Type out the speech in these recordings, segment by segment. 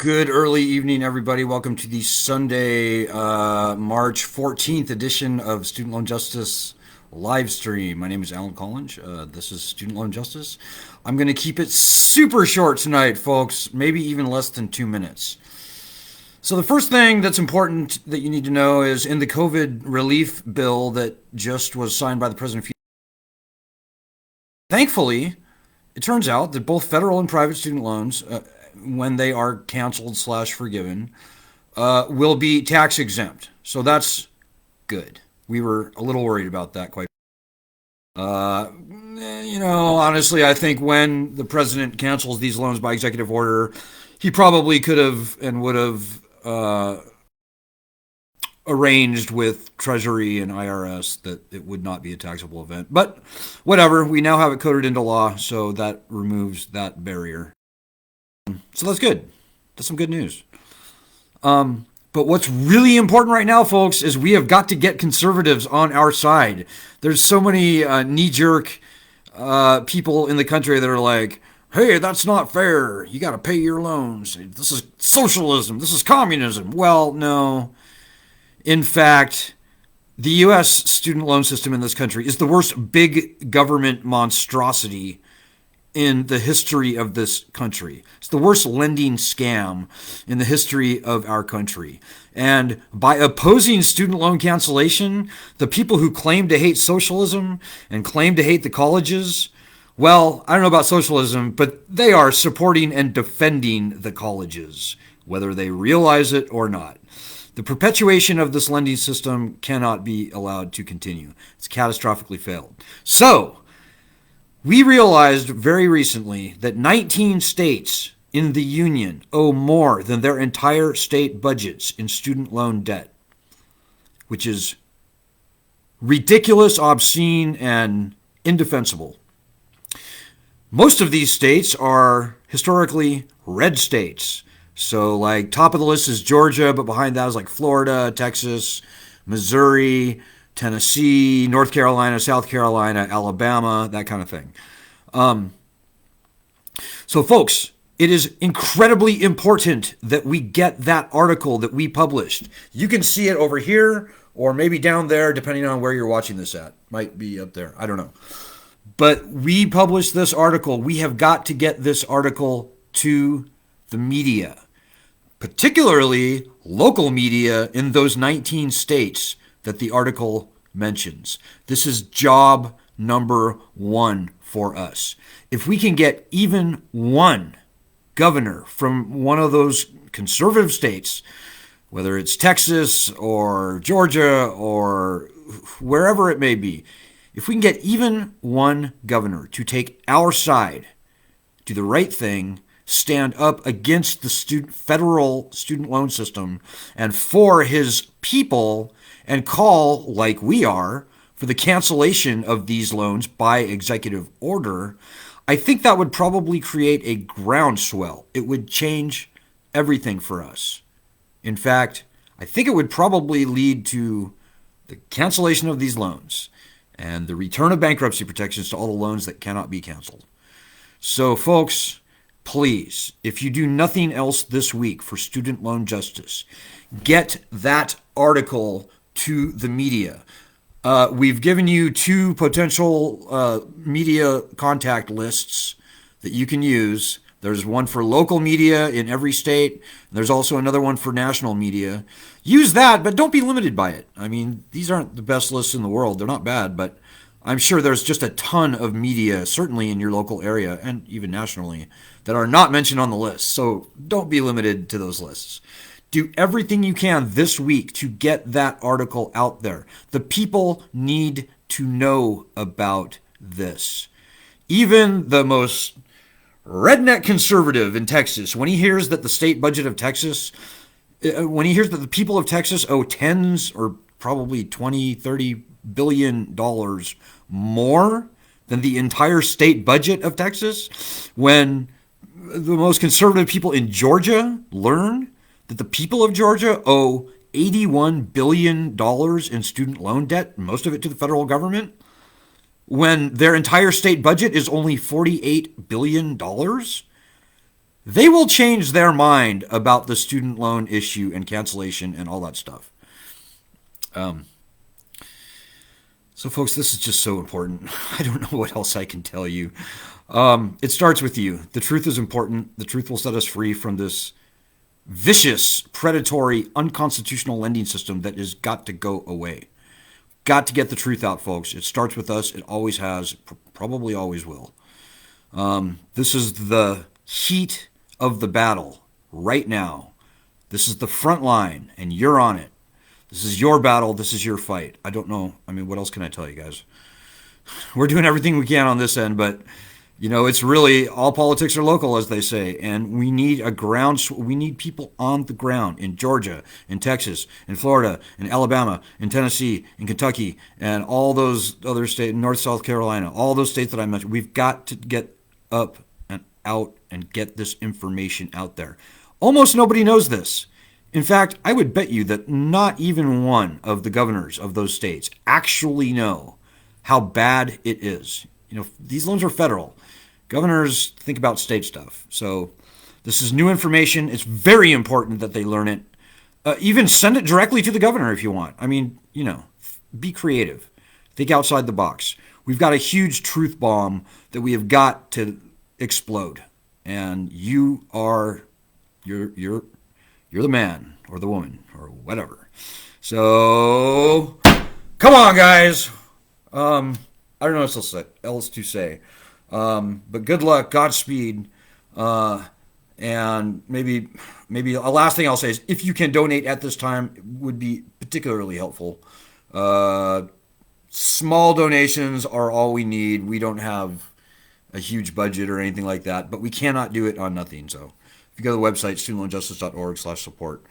Good early evening, everybody. Welcome to the Sunday, March 14th edition of Student Loan Justice Livestream. My name is Alan Collins. This is Student Loan Justice. I'm going to keep it super short tonight, folks, maybe even less than 2 minutes. So the first thing that's important that you need to know is in the COVID relief bill that just was signed by the President. Thankfully, it turns out that both federal and private student loans, when they are canceled / forgiven, will be tax exempt. So that's good. We were a little worried about that, quite. Honestly, I think when the president cancels these loans by executive order, he probably could have and would have arranged with Treasury and IRS that it would not be a taxable event. But whatever, we now have it coded into law, so that removes that barrier. So that's good. That's some good news. But what's really important right now, folks, is we have got to get conservatives on our side. There's so many knee-jerk people in the country that are like, hey, that's not fair. You got to pay your loans. This is socialism. This is communism. Well, no. In fact, the U.S. student loan system in this country is the worst big government monstrosity in the history of this country. It's the worst lending scam in the history of our country. And by opposing student loan cancellation, the people who claim to hate socialism and claim to hate the colleges, well, I don't know about socialism, but they are supporting and defending the colleges, whether they realize it or not. The perpetuation of this lending system cannot be allowed to continue. It's catastrophically failed. So, we realized very recently that 19 states in the union owe more than their entire state budgets in student loan debt, which is ridiculous, obscene, and indefensible. Most of these states are historically red states. So, like, top of the list is Georgia, but behind that is like Florida, Texas, Missouri, Tennessee, North Carolina, South Carolina, Alabama, that kind of thing. So, folks, it is incredibly important that we get that article that we published. You can see it over here or maybe down there, depending on where you're watching this at. Might be up there. I don't know. But we published this article. We have got to get this article to the media, particularly local media in those 19 states that the article mentions. This is job number one for us. If we can get even one governor from one of those conservative states, whether it's Texas or Georgia or wherever it may be, if we can get even one governor to take our side, do the right thing, stand up against the federal student loan system and for his people, and call, like we are, for the cancellation of these loans by executive order, I think that would probably create a groundswell. It would change everything for us. In fact, I think it would probably lead to the cancellation of these loans and the return of bankruptcy protections to all the loans that cannot be canceled. So, folks, please, if you do nothing else this week for student loan justice, get that article to the media. We've given you 2 potential media contact lists that you can use. There's one for local media in every state. There's also another one for national media. Use that, but don't be limited by it. I mean, these aren't the best lists in the world. They're not bad, but I'm sure there's just a ton of media, certainly in your local area and even nationally, that are not mentioned on the list. So don't be limited to those lists. Do everything you can this week to get that article out there. The people need to know about this. Even the most redneck conservative in Texas, when he hears that the state budget of Texas, when he hears that the people of Texas owe tens or probably 20, 30 billion dollars more than the entire state budget of Texas, when the most conservative people in Georgia learn that the people of Georgia owe $81 billion in student loan debt, most of it to the federal government, when their entire state budget is only $48 billion, they will change their mind about the student loan issue and cancellation and all that stuff. So, folks, this is just so important. I don't know what else I can tell you. It starts with you. The truth is important. The truth will set us free from this vicious, predatory, unconstitutional lending system that has got to go away. Got to get the truth out, folks. It starts with us. It always has, probably always will. This is the heat of the battle right now. This is the front line, and you're on it. This is your battle. This is your fight. I don't know. I mean, what else can I tell you guys? We're doing everything we can on this end, but it's really all politics are local, as they say, and we need we need people on the ground in Georgia, in Texas, in Florida, in Alabama, in Tennessee, in Kentucky, and all those other states, North, South Carolina, all those states that I mentioned. We've got to get up and out and get this information out there. Almost nobody knows this. In fact, I would bet you that not even one of the governors of those states actually know how bad it is. These loans are federal. Governors think about state stuff. So this is new information. It's very important that they learn it. Even send it directly to the governor if you want. I mean, be creative. Think outside the box. We've got a huge truth bomb that we have got to explode. And you're the man or the woman or whatever. So, come on, guys. I don't know what else to say. But good luck, Godspeed, and maybe a last thing I'll say is if you can donate at this time, it would be particularly helpful. Small donations are all we need. We don't have a huge budget or anything like that, but we cannot do it on nothing. So if you go to the website, studentloanjustice.org/support.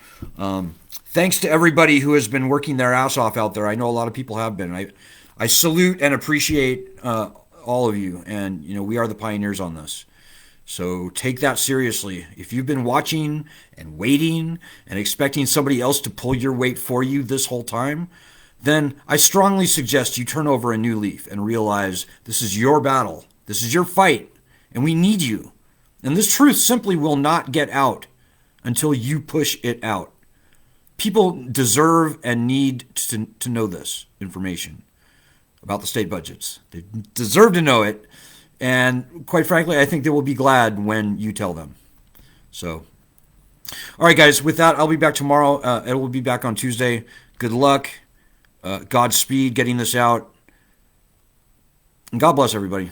Thanks to everybody who has been working their ass off out there. I know a lot of people have been. I salute and appreciate all of you, and we are the pioneers on this. So take that seriously. If you've been watching and waiting and expecting somebody else to pull your weight for you this whole time, then I strongly suggest you turn over a new leaf and realize this is your battle. This is your fight, and we need you. And this truth simply will not get out until you push it out. People deserve and need to know this information about the state budgets. They deserve to know it. And quite frankly, I think they will be glad when you tell them. So, all right, guys, with that, I'll be back tomorrow. It will be back on Tuesday. Good luck. Godspeed getting this out. And God bless everybody.